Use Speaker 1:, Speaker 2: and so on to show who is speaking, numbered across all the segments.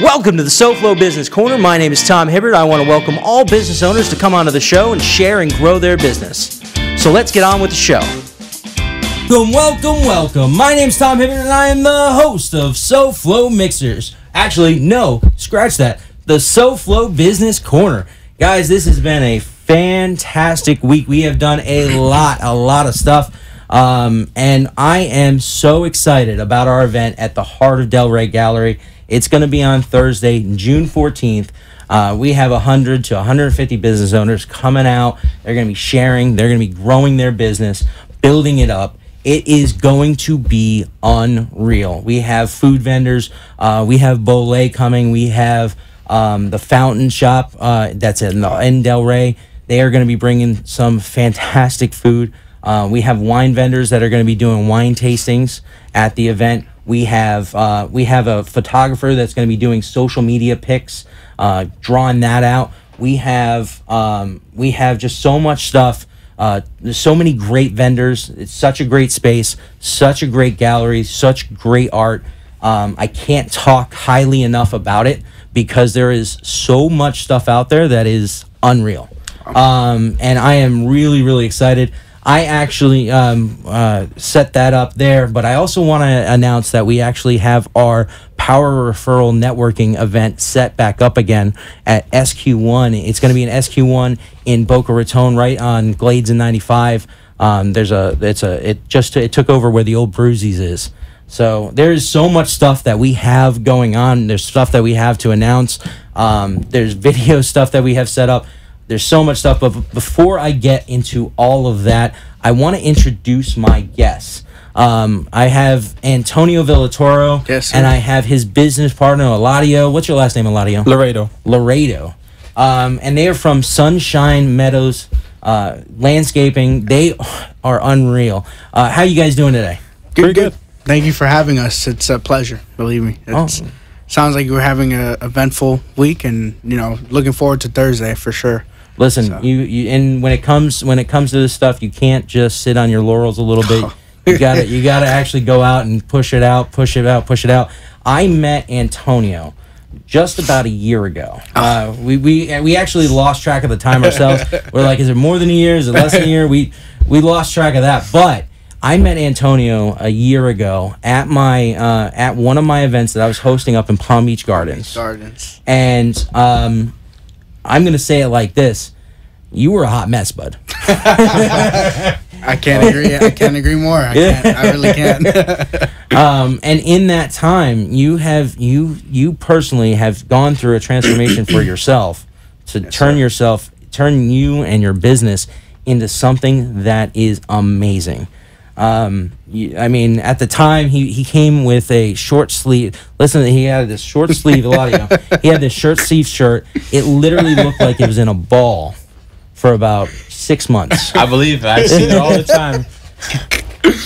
Speaker 1: Welcome to the Soflo Business Corner. My name is Tom Hibbert. I want to welcome all business owners to come onto the show and share and grow their business. So let's get on with the show. Welcome. My name's Tom Hibbert, and I am the host of Soflo Mixers. Actually, no, scratch that. The Soflo Business Corner. Guys, this has been a fantastic week. We have done a lot of stuff. And I am so excited about our event at the Heart of Delray Gallery. It's going to be on Thursday, June 14th. We have 100 to 150 business owners coming out. They're going to be sharing. They're going to be growing their business, building it up. It is going to be unreal. We have food vendors. We have Bolé coming. We have the Fountain Shop that's in Delray. They are going to be bringing some fantastic food. We have wine vendors that are going to be doing wine tastings at the event. We have a photographer that's going to be doing social media pics, drawing that out. We have just so much stuff. There's so many great vendors. It's such a great space, such a great gallery, such great art. I can't talk highly enough about it because there is so much stuff out there that is unreal. And I am really excited. I actually set that up there, but I also want to announce that we actually have our Power Referral Networking event set back up again at SQ1. It's going to be an SQ1 in Boca Raton, right on Glades and 95. It took over where the old Bruzies is. So there's so much stuff that we have going on. There's stuff that we have to announce. There's video stuff that we have set up. There's so much stuff, but before I get into all of that, I want to introduce my guests. I have Antonio Villatoro,
Speaker 2: yes, sir.
Speaker 1: And I have his business partner, Eladio. What's your last name, Eladio? Laredo. And they are from Sunshine Meadows Landscaping. They are unreal. How you guys doing today?
Speaker 2: Good. Thank you for having us. It's a pleasure, believe me. Sounds like you were having an eventful week, and looking forward to Thursday for sure.
Speaker 1: Listen, you and when it comes to this stuff, you can't just sit on your laurels a little bit. You gotta actually go out and push it out. I met Antonio just about a year ago. We actually lost track of the time ourselves. We're like, is it more than a year? Is it less than a year? We lost track of that. But I met Antonio a year ago at at one of my events that I was hosting up in Palm Beach Gardens. And I'm going to say it like this. You were a hot mess, bud.
Speaker 2: I can't agree. I can't agree more. I really can't.
Speaker 1: And in that time, you personally have gone through a transformation for yourself to turn you and your business into something that is amazing. I mean, at the time, he came with a short sleeve. Listen, he had this short sleeve. He had this short sleeve shirt. It literally looked like it was in a ball for about 6 months.
Speaker 3: I believe I see it all the time.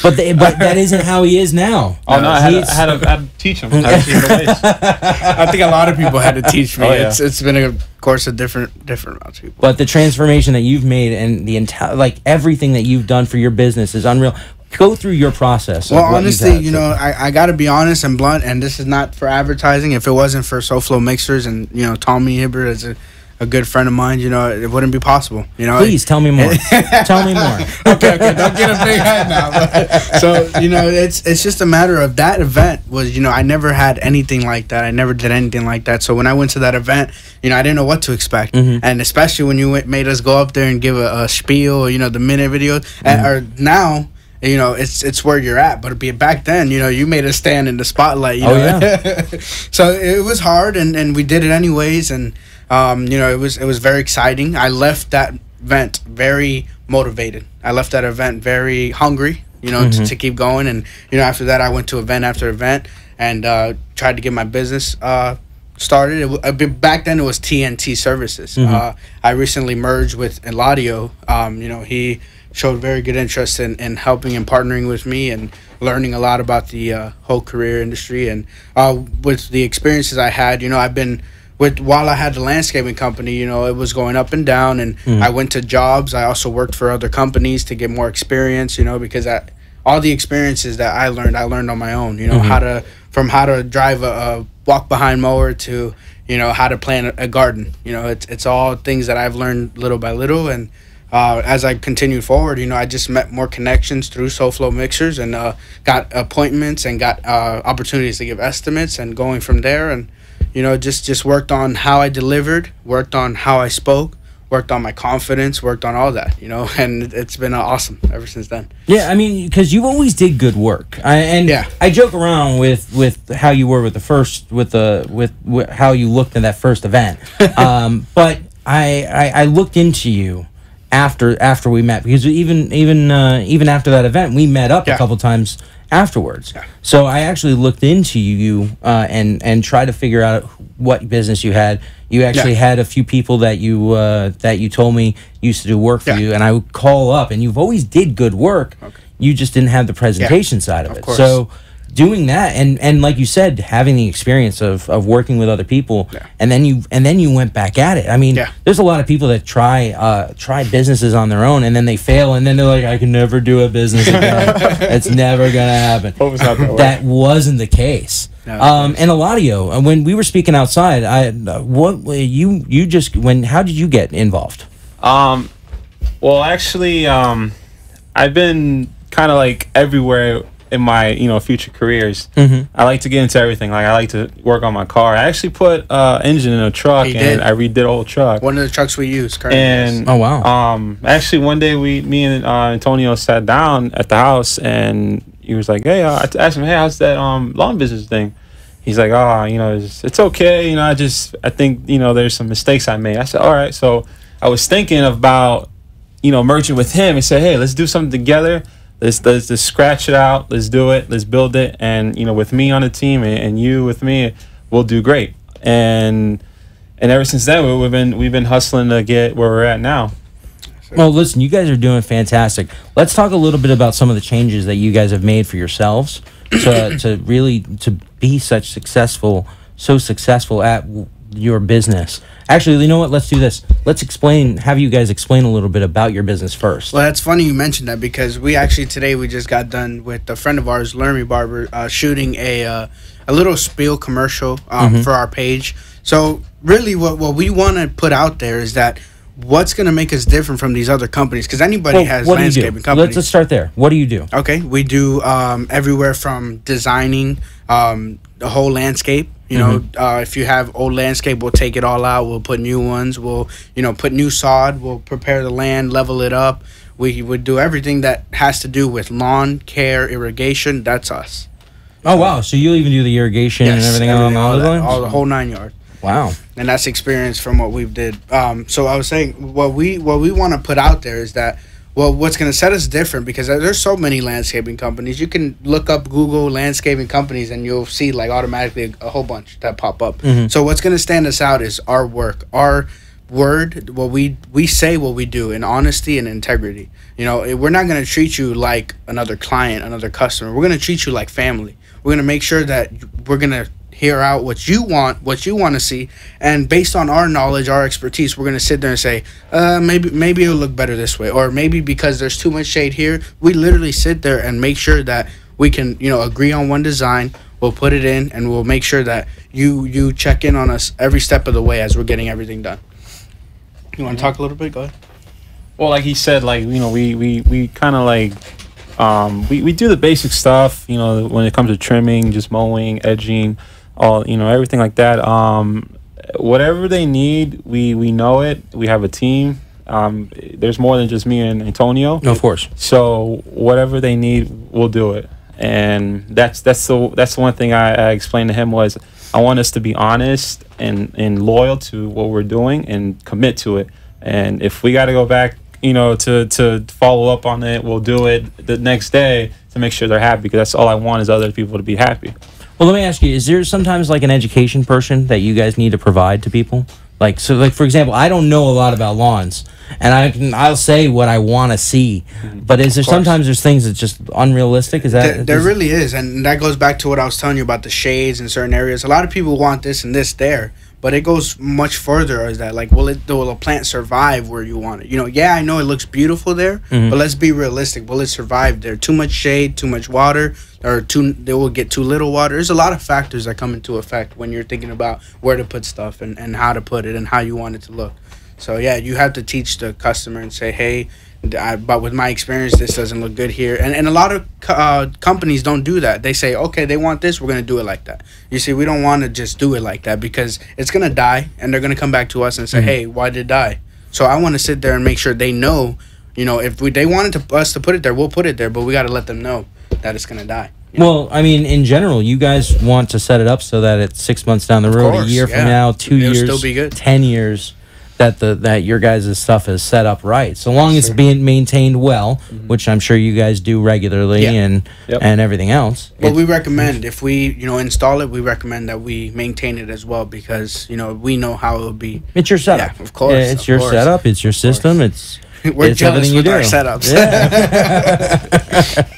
Speaker 1: But that isn't how he is now.
Speaker 3: Oh no, I had to teach him. I
Speaker 2: think a lot of people had to teach me.
Speaker 3: Oh, yeah.
Speaker 2: It's been a course of different amounts of people.
Speaker 1: But the transformation that you've made and the entire everything that you've done for your business is unreal. Go through your process.
Speaker 2: Well, honestly, I got to be honest and blunt, and this is not for advertising. If it wasn't for Soflo Mixers and, Tommy Hibbert is a good friend of mine, it wouldn't be possible.
Speaker 1: Please, tell me more. Tell me more.
Speaker 2: Okay, don't get a big head now. But, so, it's just a matter of that event was, I never had anything like that. I never did anything like that. So when I went to that event, I didn't know what to expect. Mm-hmm. And especially when you made us go up there and give a spiel, the minute video. Mm-hmm. Or now, it's where you're at, but back then, you made us stand in the spotlight.
Speaker 1: Yeah.
Speaker 2: So it was hard, and we did it anyways, and it was very exciting. I left that event very motivated. I left that event very hungry, mm-hmm. to keep going, and after that, I went to event after event and tried to get my business started. Back then, it was TNT Services. Mm-hmm. I recently merged with Eladio. He showed very good interest in helping and partnering with me and learning a lot about the whole career industry. And with the experiences I had, I've been while I had the landscaping company, it was going up and down, and I went to jobs. I also worked for other companies to get more experience, because all the experiences that I learned on my own, how to drive a walk behind mower to, you know, how to plant a garden. You know, it's all things that I've learned little by little. And as I continued forward, you know, I just met more connections through Soflo Mixers, and got appointments and got opportunities to give estimates, and going from there. And, you know, just worked on how I delivered, worked on how I spoke, worked on my confidence, worked on all that, you know, and it's been awesome ever since then.
Speaker 1: Yeah, I mean, because you always did good work, I joke around with how you were with the first, with how you looked in that first event, but I looked into you after we met, because even after that event, we met up a couple times afterwards. Yeah. So I actually looked into you and tried to figure out what business you had. You actually had a few people that you told me used to do work for you, and I would call up, and you've always did good work. Okay. You just didn't have the presentation side of it. Course. So doing that, and like you said, having the experience of working with other people, and then you went back at it. I mean, there's a lot of people that try businesses on their own, and then they fail, and then they're like, I can never do a business again. It's never gonna happen. That wasn't the case. No, and Eladio, when we were speaking outside, how did you get involved?
Speaker 3: Well, actually, I've been kind of like everywhere in my future careers. I like to get into everything. Like, I like to work on my car. I actually put engine in a truck, and I redid the whole truck.
Speaker 2: One of the trucks we use currently.
Speaker 3: And
Speaker 1: oh wow!
Speaker 3: Actually, one day me and Antonio sat down at the house, and he was like, "Hey," I asked him, "Hey, how's that lawn business thing?" He's like, "Oh, it's okay. I think there's some mistakes I made." I said, "All right." So I was thinking about merging with him and say, "Hey, let's do something together. Let's just scratch it out. Let's do it. Let's build it. And with me on the team and you with me, we'll do great." And ever since then, we've been hustling to get where we're at now.
Speaker 1: Well, listen, you guys are doing fantastic. Let's talk a little bit about some of the changes that you guys have made for yourselves to really be so successful at your business. Actually, you know what? Let's do this. Let's have you guys explain a little bit about your business first.
Speaker 2: Well, that's funny you mentioned that, because today we just got done with a friend of ours, Lermy Barber, shooting a little spiel commercial for our page. So really what we want to put out there is that what's going to make us different from these other companies, because anybody has landscaping companies.
Speaker 1: Let's start there. What do you do?
Speaker 2: Okay, we do everywhere from designing the whole landscape. If you have old landscape, we'll take it all out. We'll put new ones. We'll put new sod. We'll prepare the land, level it up. We would do everything that has to do with lawn care, irrigation. That's us.
Speaker 1: Oh wow! So you'll even do the irrigation and everything along those lines?
Speaker 2: All the whole 9 yards.
Speaker 1: Wow.
Speaker 2: And that's experience from what we've did. So I was saying, what we want to put out there is that, what's going to set us different, because there's so many landscaping companies. You can look up Google landscaping companies, and you'll see like automatically a whole bunch that pop up. So what's going to stand us out is our work, our word, what we say, what we do, in honesty and integrity. We're not going to treat you like another client, another customer. We're going to treat you like family. We're going to make sure that we're going to hear out what you want to see, and based on our knowledge, our expertise, we're going to sit there and say, maybe it'll look better this way, or maybe because there's too much shade here. We literally sit there and make sure that we can agree on one design. We'll put it in, and we'll make sure that you check in on us every step of the way as we're getting everything done. You want to talk a little bit? Go ahead.
Speaker 3: Well, like he said, like we kind of like we do the basic stuff, when it comes to trimming, just mowing, edging, all everything like that. Whatever they need, we know it. We have a team. There's more than just me and Antonio.
Speaker 1: No, of course.
Speaker 3: So whatever they need, we'll do it. And that's the one thing I explained to him was, I want us to be honest and loyal to what we're doing and commit to it. And if we got to go back, to follow up on it, we'll do it the next day to make sure they're happy, because that's all I want is other people to be happy.
Speaker 1: Well, let me ask you, is there sometimes like an education person that you guys need to provide to people? Like, for example, I don't know a lot about lawns, and I'll say what I want to see, but is there sometimes there's things that's just unrealistic? Is that
Speaker 2: there really is, and that goes back to what I was telling you about the shades in certain areas. A lot of people want this and this there, but it goes much further as that. Like, will a plant survive where you want it? You know, yeah, I know it looks beautiful there, but let's be realistic. Will it survive there? Too much shade, too much water, or they will get too little water. There's a lot of factors that come into effect when you're thinking about where to put stuff and how to put it and how you want it to look. So yeah, you have to teach the customer and say, hey, but with my experience, this doesn't look good here. And a lot of companies don't do that. They say, okay, they want this, we're going to do it like that. You see, we don't want to just do it like that because it's going to die, and they're going to come back to us and say, hey, why did it die? So I want to sit there and make sure they know, you know, if they wanted us to put it there, we'll put it there, but we got to let them know that it's going to die.
Speaker 1: Well, I mean, in general, you guys want to set it up so that it's 6 months down the road, a year from now, 2 years,
Speaker 2: still be good.
Speaker 1: 10 years, that your guys' stuff is set up right. So long as it's being maintained well, which I'm sure you guys do regularly and everything else.
Speaker 2: But we recommend, if we, you know, install it, we recommend that we maintain it as well because, you know, we know how it will be.
Speaker 1: It's your setup.
Speaker 2: Yeah, of course.
Speaker 1: Yeah, it's your setup. It's your system. It's
Speaker 2: We're jealous with our setups.
Speaker 1: Yeah.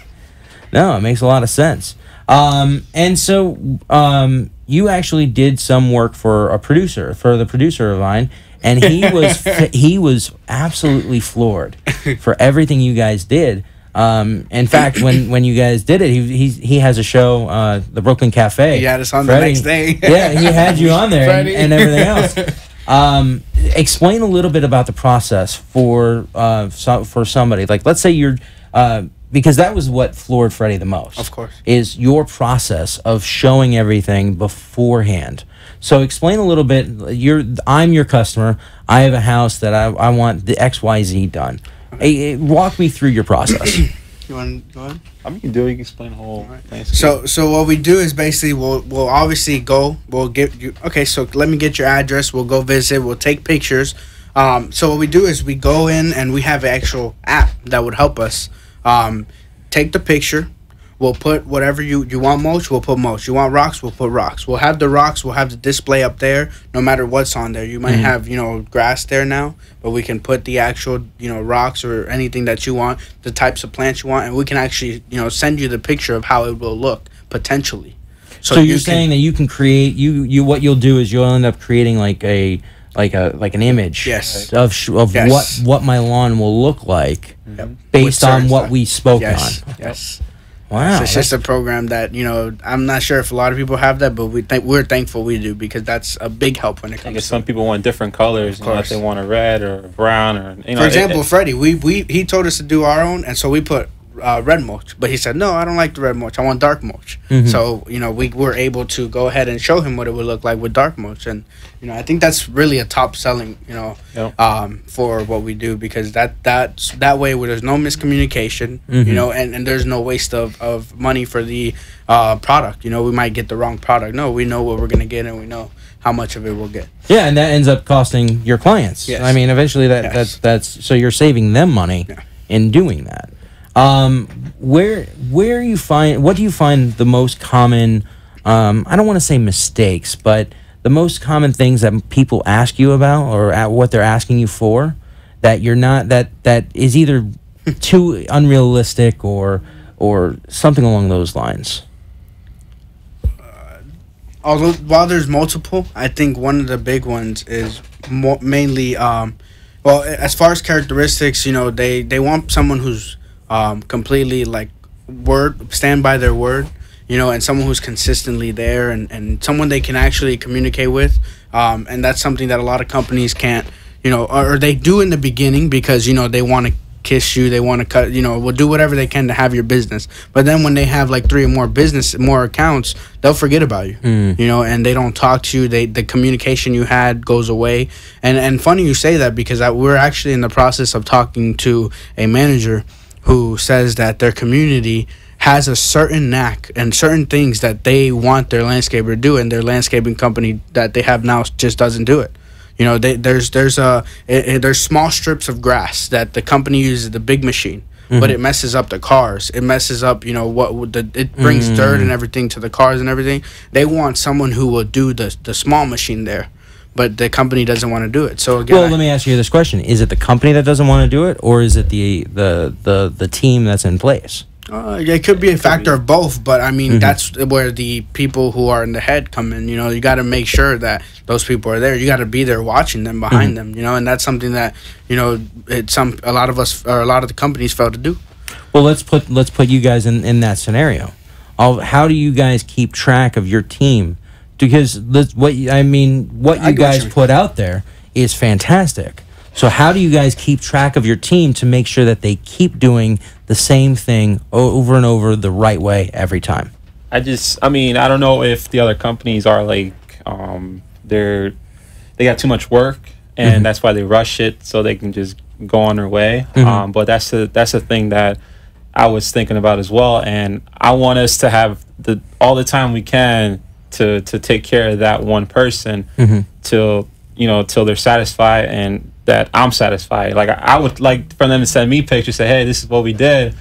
Speaker 1: No, it makes a lot of sense. And so you actually did some work for the producer of mine, and he was absolutely floored for everything you guys did. In fact, when you guys did it, he has a show, the Brooklyn Cafe.
Speaker 2: He had us on the next day.
Speaker 1: Yeah, he had you on there and everything else. Explain a little bit about the process for somebody. Like, let's say you're because that was what floored Freddie the most.
Speaker 2: Of course.
Speaker 1: Is your process of showing everything beforehand. So explain a little bit. I'm your customer. I have a house that I want the XYZ done. Okay. Walk me through your process.
Speaker 2: You want to go ahead?
Speaker 3: I mean, you can do it. You can explain the whole thing.
Speaker 2: So what we do is basically we'll obviously go. We'll get you. Okay, so let me get your address. We'll go visit. We'll take pictures. So what we do is we go in and we have an actual app that would help us. Take the picture. We'll put whatever you want mulch, we'll put mulch. You want rocks, we'll put rocks. We'll have the rocks, we'll have the display up there no matter what's on there. You might have, you know, grass there now, but we can put the actual, you know, rocks or anything that you want, the types of plants you want, and we can actually, you know, send you the picture of how it will look potentially.
Speaker 1: So you're saying that you can create what you'll do is you'll end up creating like an image of what my lawn will look like based on what we spoke on.
Speaker 2: Yes.
Speaker 1: Wow.
Speaker 2: So it's just a program that, you know, I'm not sure if a lot of people have that, but we're thankful we do because that's a big help when it comes to
Speaker 3: some people want different colors. You know, if they want a red or a brown or, you know.
Speaker 2: For example, Freddie, he told us to do our own, and so we put red mulch, but he said, no, I don't like the red mulch, I want dark mulch. So, you know, we were able to go ahead and show him what it would look like with dark mulch, and, you know, I think that's really a top selling, you know, for what we do, because that way where there's no miscommunication, you know, and there's no waste of money for the product. You know, we might get the wrong product. No, we know what we're going to get, and we know how much of it we'll get.
Speaker 1: Yeah, and that ends up costing your clients.
Speaker 2: Yes.
Speaker 1: I mean, eventually that's so you're saving them money in doing that. Where you find, what do you find the most common, I don't want to say mistakes, but the most common things that people ask you about, or at what they're asking you for, that you're not, that is either too unrealistic or something along those lines?
Speaker 2: Although, while there's multiple, I think one of the big ones is mainly, well, as far as characteristics, you know, they want someone who's completely like stand by their word, you know, and someone who's consistently there, and someone they can actually communicate with, and that's something that a lot of companies can't, you know, or they do in the beginning because, you know, they want to kiss you, they want to cut, you know, will do whatever they can to have your business, but then when they have like 3 or more accounts, they'll forget about you, you know, and they don't talk to you. The communication you had goes away, and funny you say that, because we're actually in the process of talking to a manager who says that their community has a certain knack and certain things that they want their landscaper to do, and their landscaping company that they have now just doesn't do it. You know, there's small strips of grass that the company uses the big machine, but it messes up the cars. It messes up, you know, it brings dirt and everything to the cars and everything. They want someone who will do the small machine there, but the company doesn't want to do it. So again,
Speaker 1: well, let me ask you this question: is it the company that doesn't want to do it, or is it the team that's in place?
Speaker 2: It could be a factor of both, but I mean that's where the people who are in the head come in. You know, you got to make sure that those people are there. You got to be there watching them, behind them. You know, and that's something that a lot of us or a lot of the companies fail to do.
Speaker 1: Well, let's put you guys in that scenario. How do you guys keep track of your team? Because what you guys put out there is fantastic. So how do you guys keep track of your team to make sure that they keep doing the same thing over and over the right way every time?
Speaker 3: I don't know if the other companies are like they got too much work and that's why they rush it so they can just go on their way. But that's the thing that I was thinking about as well, and I want us to have all the time we can to take care of that one person till they're satisfied and that I'm satisfied. Like I would like for them to send me pictures, say, "Hey, this is what we did.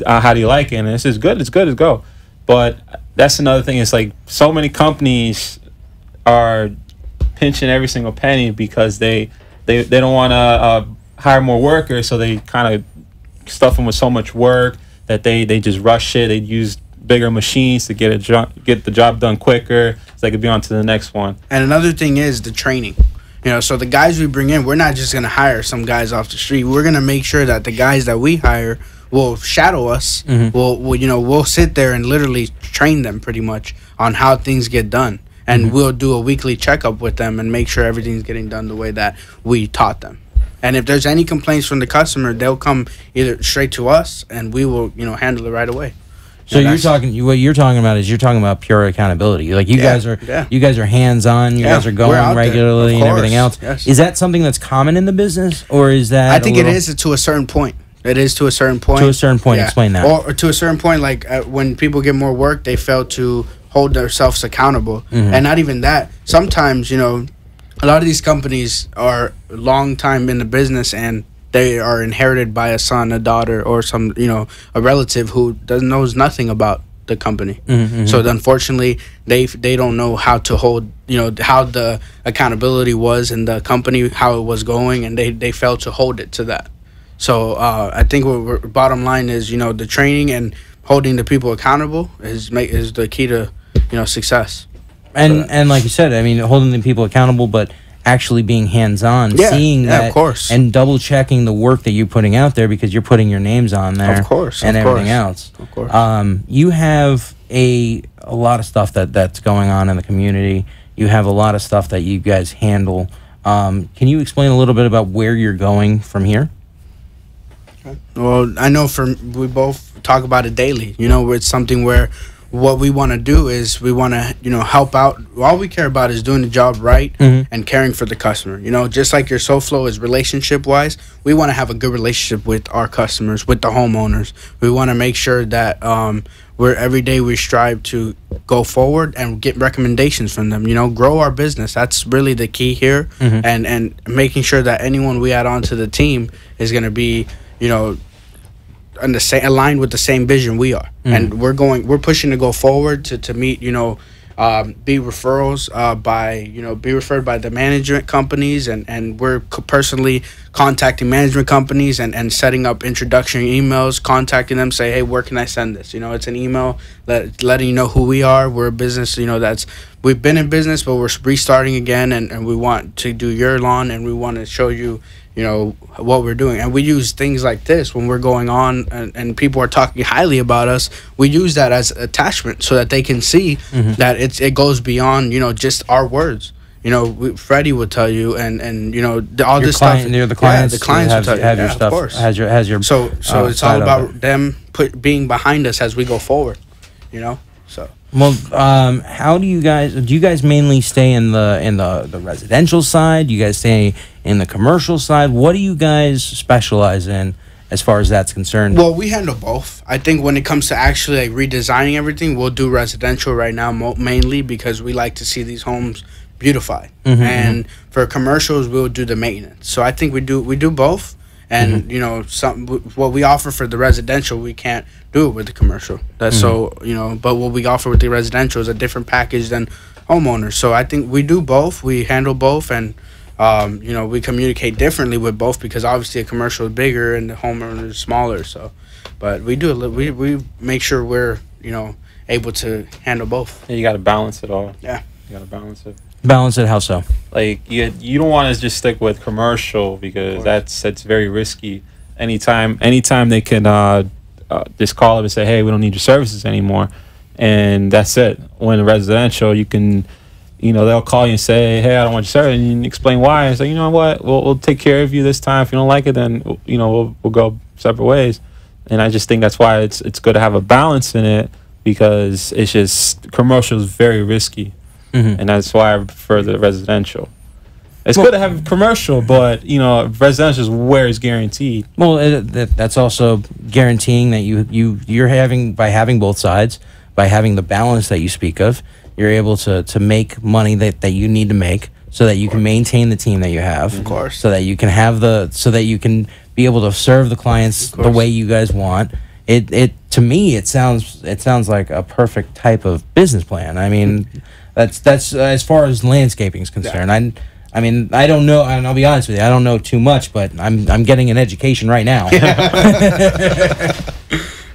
Speaker 3: How do you like it?" And this is good. It's good. Let's go. But that's another thing. It's like so many companies are pinching every single penny because they don't want to hire more workers, so they kind of stuff them with so much work that they just rush it. They use bigger machines to get the job done quicker so they could be on to the next one. And
Speaker 2: another thing is the training. You know, so the guys we bring in, we're not just going to hire some guys off the street. We're going to make sure that the guys that we hire will shadow us. We'll sit there and literally train them pretty much on how things get done. And we'll do a weekly checkup with them and make sure everything's getting done the way that we taught them. And if there's any complaints from the customer, they'll come either straight to us and we will, handle it right away.
Speaker 1: So what you're talking about pure accountability. Like you guys are hands-on, you guys are going regularly and everything else.
Speaker 2: Yes.
Speaker 1: Is that something that's common in the business, or is that
Speaker 2: I think it is to a certain point. It is to a certain point.
Speaker 1: To a certain point, explain that.
Speaker 2: Or to a certain point, like when people get more work, they fail to hold themselves accountable. And not even that. Sometimes, a lot of these companies are long time in the business and they are inherited by a son, a daughter, or some, a relative who knows nothing about the company. So unfortunately, they don't know how to hold, how the accountability was in the company, how it was going, and they fail to hold it to that. So I think bottom line is, the training and holding the people accountable is the key to, success.
Speaker 1: And like you said, I mean, holding the people accountable, but actually being hands-on, seeing that,
Speaker 2: of course,
Speaker 1: and double-checking the work that you're putting out there because you're putting your names on there,
Speaker 2: of course,
Speaker 1: and everything else.
Speaker 2: Of course.
Speaker 1: You have a lot of stuff that's going on in the community. You have a lot of stuff that you guys handle. Can you explain a little bit about where you're going from here?
Speaker 2: Well, I know we both talk about it daily. It's something where what we want to do is we want to, help out. All we care about is doing the job right and caring for the customer. Just like your Soflo is relationship-wise, we want to have a good relationship with our customers, with the homeowners. We want to make sure that every day we strive to go forward and get recommendations from them. Grow our business. That's really the key here, and making sure that anyone we add on to the team is going to be, aligned with the same vision we are, and we're pushing to go forward to meet, be referrals be referred by the management companies, and we're personally contacting management companies and setting up introduction emails, contacting them, say, hey, where can I send this? It's an email letting you know who we are. We're a business, we've been in business, but we're restarting again, and we want to do your lawn, and we want to show you what we're doing. And we use things like this when we're going on and people are talking highly about us. We use that as attachment so that they can see that it goes beyond, just our words. Freddie will tell you, and all this stuff.
Speaker 1: The clients.
Speaker 2: The clients will tell you.
Speaker 1: Have your stuff.
Speaker 2: Of course.
Speaker 1: Has your.
Speaker 2: So it's all about them being behind us as we go forward. So.
Speaker 1: Well, how do you guys mainly stay in the residential side? Do you guys stay in the commercial side? What do you guys specialize in as far as that's concerned?
Speaker 2: Well, we handle both. I think when it comes to actually redesigning everything, we'll do residential right now mainly because we like to see these homes beautified. And for commercials, we'll do the maintenance. So I think we do both. And what we offer for the residential, we can't do it with the commercial. That's but what we offer with the residential is a different package than homeowners. So I think we do both. We handle both, and you know, we communicate differently with both because obviously a commercial is bigger and the homeowner is smaller. So, but we do we make sure we're, you know, able to handle both.
Speaker 3: Yeah, you got to balance it all.
Speaker 2: Yeah,
Speaker 3: you got to balance it.
Speaker 1: Balance it. How so?
Speaker 3: Like you don't want to just stick with commercial because that's very risky. Anytime they can just call up and say, hey, we don't need your services anymore, and that's it. When residential, you can, you know, they'll call you and say, hey, I don't want your service, and you can explain why, and say, you know what, we'll take care of you this time. If you don't like it, then, you know, we'll go separate ways. And I just think that's why it's good to have a balance in it, because it's just commercial is very risky, and that's why I prefer the residential. It's good to have commercial, but, you know, residential is where it's guaranteed.
Speaker 1: Well, that's also guaranteeing that you're having, by having both sides, by having the balance that you speak of, you're able to make money that you need to make, so that you can maintain the team that you have,
Speaker 2: of course,
Speaker 1: so that you can have so that you can be able to serve the clients the way you guys want. It to me, it sounds like a perfect type of business plan. I mean, that's as far as landscaping is concerned.
Speaker 2: Yeah.
Speaker 1: I mean, I don't know, and I'll be honest with you, I don't know too much, but I'm getting an education right now.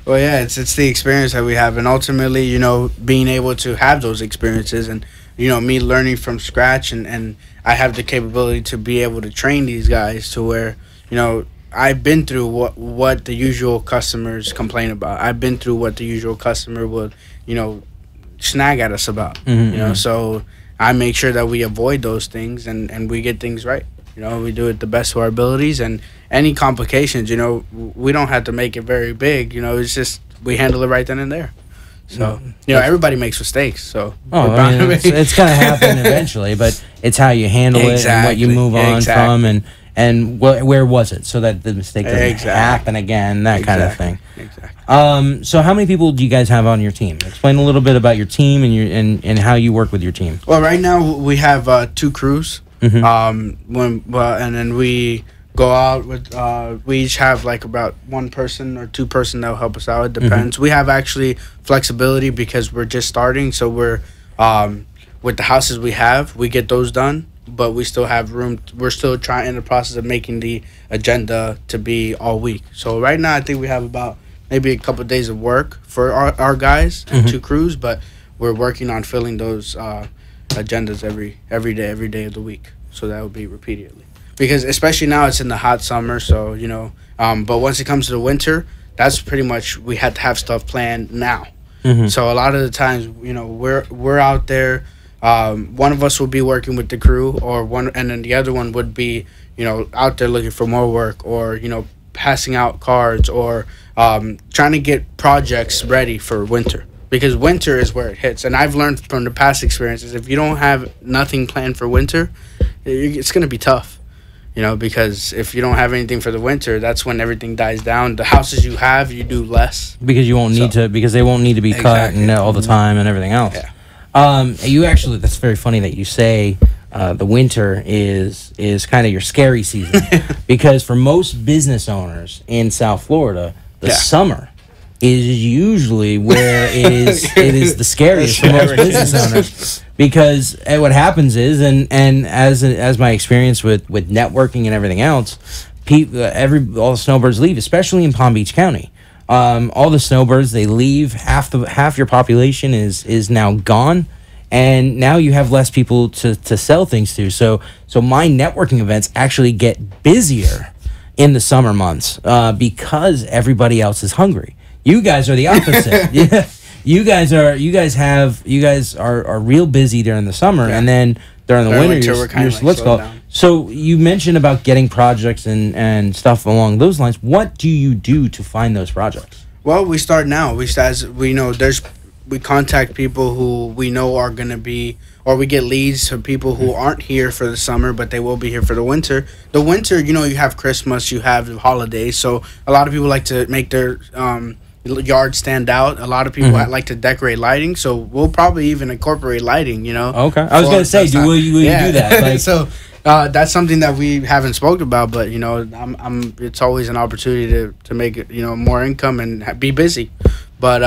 Speaker 2: Well, yeah, it's the experience that we have, and ultimately, you know, being able to have those experiences, and, you know, me learning from scratch, and I have the capability to be able to train these guys to where, you know, I've been through what the usual customers complain about. I've been through what the usual customer would, you know, snag at us about, you know, so I make sure that we avoid those things and we get things right. You know, we do it the best of our abilities, and any complications, you know, we don't have to make it very big. You know, it's just we handle it right then and there. So, you know, everybody makes mistakes. So,
Speaker 1: I mean, it's going to happen eventually, but it's how you handle it and what you move on from, and where was it, so that the mistake doesn't happen again, that kind of thing.
Speaker 2: Exactly.
Speaker 1: So how many people do you guys have on your team? Explain a little bit about your team and how you work with your team.
Speaker 2: Well, right now we have 2 crews. And then we go out with we each have like about 1 person or 2 person that will help us out. It depends. We have actually flexibility because we're just starting, so we're with the houses we have, we get those done, but we still have room. We're still trying in the process of making the agenda to be all week. So right now I think we have about maybe a couple of days of work for our guys and 2 crews, but we're working on filling those agendas every day of the week, so that would be repeatedly, because especially now it's in the hot summer, so, you know, but once it comes to the winter, that's pretty much we had to have stuff planned now. So a lot of the times, you know, we're out there, one of us will be working with the crew, and then the other one would be, you know, out there looking for more work, or, you know, passing out cards, or trying to get projects ready for winter. Because winter is where it hits. And I've learned from the past experiences, if you don't have nothing planned for winter, it's going to be tough. You know, because if you don't have anything for the winter, that's when everything dies down. The houses you have, you do less.
Speaker 1: Because you won't need to, because they won't need to be cut and all the time and everything else.
Speaker 2: Yeah.
Speaker 1: You actually, that's very funny that you say the winter is kind of your scary season. Because for most business owners in South Florida, the summer is usually where it is the scariest for most business owners, because what happens is, and as my experience with networking and everything else, all the snowbirds leave, especially in Palm Beach County. All the snowbirds, they leave. Half your population is now gone, and now you have less people to sell things to. So my networking events actually get busier in the summer months because everybody else is hungry. You guys are the opposite. Yeah, you guys are real busy during the summer, and then during the winter,
Speaker 2: we're kind of
Speaker 1: let's go. So you mentioned about getting projects and stuff along those lines. What do you do to find those projects?
Speaker 2: Well, we start now. We contact people who we know are going to be, or we get leads to people who aren't here for the summer, but they will be here for the winter. The winter, you know, you have Christmas, you have the holidays, so a lot of people like to make their yard stand out. A lot of people like to decorate lighting, so we'll probably even incorporate lighting, you know.
Speaker 1: Okay, I was gonna say, will you do that? Like,
Speaker 2: so that's something that we haven't spoke about, but, you know, it's always an opportunity to make it, you know, more income and be busy. But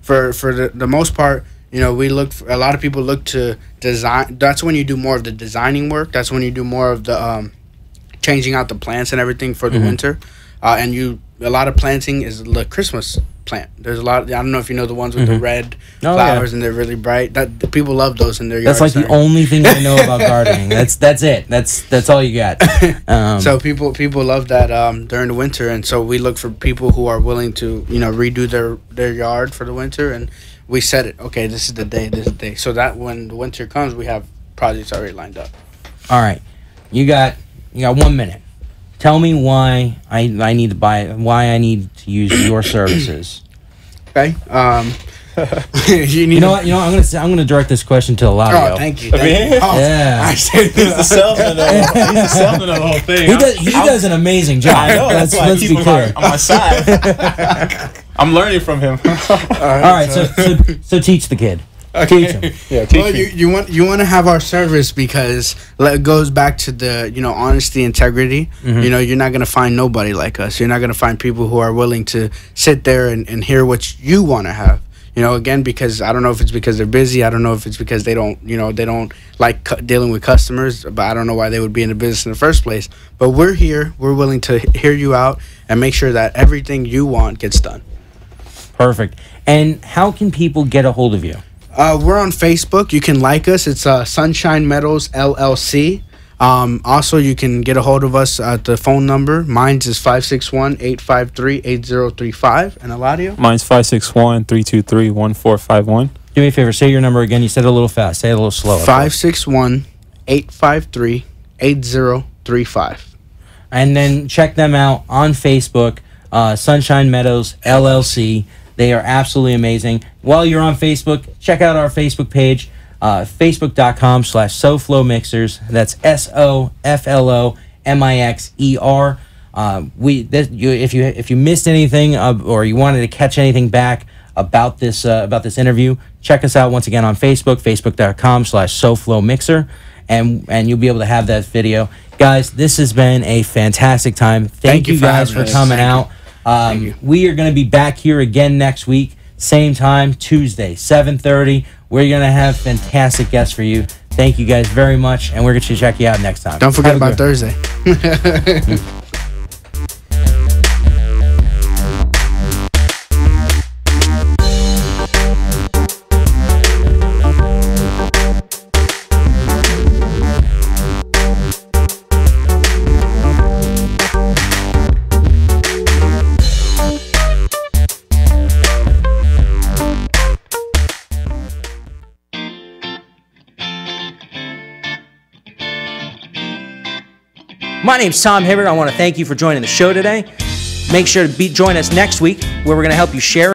Speaker 2: for the most part, You know, a lot of people look to design. That's when you do more of the designing work. That's when you do more of the changing out the plants and everything for the winter. And a lot of planting is the Christmas plant. There's a lot. I don't know if you know the ones with the red flowers and they're really bright. That the people love those in their yards.
Speaker 1: That's like the only thing I know about gardening. That's it. That's all you got.
Speaker 2: So people love that during the winter, and so we look for people who are willing to redo their yard for the winter, and we set it. Okay, this is the day. This is the day. So that when the winter comes, we have projects already lined up.
Speaker 1: All right, you got 1 minute. Tell me why I need to use your services.
Speaker 2: Okay.
Speaker 1: You know what? I'm gonna direct this question to Eladio.
Speaker 2: Oh, thank you.
Speaker 1: Yeah.
Speaker 3: He's the salesman. He's the salesman of the whole thing.
Speaker 1: He does an amazing job.
Speaker 3: I know. That's why I keep him
Speaker 1: clear.
Speaker 3: on my side. I'm learning from him.
Speaker 1: All right. So teach the kid.
Speaker 2: Okay.
Speaker 1: Teach him.
Speaker 3: Yeah, teach
Speaker 2: Well,
Speaker 3: me.
Speaker 2: you want to have our service because it goes back to the honesty, integrity. You're not gonna find nobody like us. You're not gonna find people who are willing to sit there and hear what you want to have. Again, because I don't know if it's because they're busy. I don't know if it's because they don't like dealing with customers. But I don't know why they would be in the business in the first place. But we're here. We're willing to hear you out and make sure that everything you want gets done.
Speaker 1: Perfect. And how can people get a hold of you?
Speaker 2: We're on Facebook. You can like us. It's Sunshine Meadows LLC. Also, you can get a hold of us at the phone number. Mine's is 561-853-8035. And Eladio?
Speaker 3: Mine's 561-323-1451.
Speaker 1: Do me a favor. Say your number again. You said it a little fast. Say it a little slower.
Speaker 2: 561-853-8035.
Speaker 1: And then check them out on Facebook. Sunshine Meadows LLC. They are absolutely amazing. While you're on Facebook, check out our Facebook page, facebook.com/Soflo Mixers. That's SOFLO MIXER. If you missed anything or you wanted to catch anything back about this interview, check us out once again on Facebook, facebook.com/Soflo Mixer, and you'll be able to have that video. Guys, this has been a fantastic time. Thank you guys for coming out. We are going to be back here again next week, same time, Tuesday, 7:30. We're going to have fantastic guests for you. Thank you guys very much, and we're going to check you out next time.
Speaker 2: Don't forget about Thursday.
Speaker 1: My name's Tom Hibbert. I want to thank you for joining the show today. Make sure to join us next week, where we're going to help you share